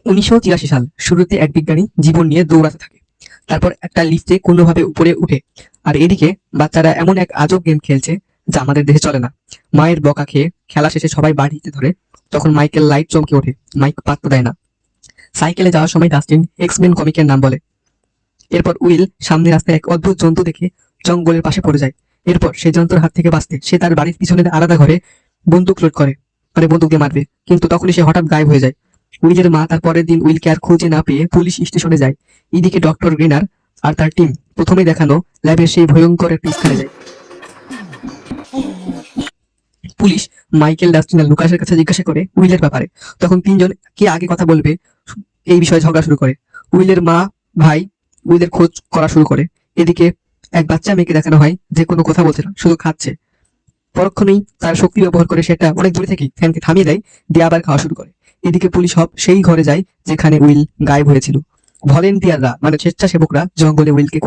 1983 সাল। শুরুতে এক বিজ্ঞানী জীবন নিয়ে দৌড়াতে থাকে। তারপর একটা লিফটে কোনোভাবে উপরে উঠে। আর এদিকে বাচ্চারা এমন এক আজব গেম খেলছে যা আমাদের দেশে চলে না। মায়ের বকা খেয়ে খেলা শেষে সবাই বাড়িতে ধরে। তখন মাইকেল লাইট চমকে ওঠে। মাইক পাত্তা দেয় না। সাইকেলে যাওয়ার সময় ডাস্টিন এক্সমেন কমিকের নাম বলে। এরপর উইল সামনে রাস্তায় এক অদ্ভুত জন্তু দেখে জঙ্গলের পাশে পড়ে যায়। এরপর সেই জন্তুর হাত থেকে বাঁচতে সে তার বাড়ির পিছনের আলাদা ঘরে বন্দুক লোড করে, মানে বন্দুক দিয়ে মারবে, কিন্তু তখনই সে হঠাৎ গায়েব হয়ে যায়। উইলের মা তার পরের দিন উইলকে আর খুঁজে না পেয়ে পুলিশ স্টেশনে যায়। এদিকে ডক্টর গ্রেনার আর তার টিম প্রথমেই দেখানো ল্যাবের সেই ভয়ঙ্কর একটা স্থানে যায়। পুলিশ মাইকেল, ডাস্টিন আর লুকাসের কাছে জিজ্ঞাসা করে উইলের ব্যাপারে। তখন তিনজন কে আগে কথা বলবে এই বিষয়ে ঝগড়া শুরু করে। উইলের মা ভাই উইলের খোঁজ করা শুরু করে। এদিকে এক বাচ্চা মেয়েকে দেখানো হয় যে কোনো কথা বলছে না, শুধু খাচ্ছে। পরক্ষণেই তার শক্তি ব্যবহার করে সেটা অনেক দূরে থেকেই ফ্যানকে থামিয়ে দেয়, দিয়ে আবার খাওয়া শুরু করে। এদিকে পুলিশ সব সেই ঘরে যায় যেখানে উইল গায়েব হয়েছিল। ভলেন্টিয়াররা, মানে স্বেচ্ছাসেবকরা, জঙ্গলে উইলকে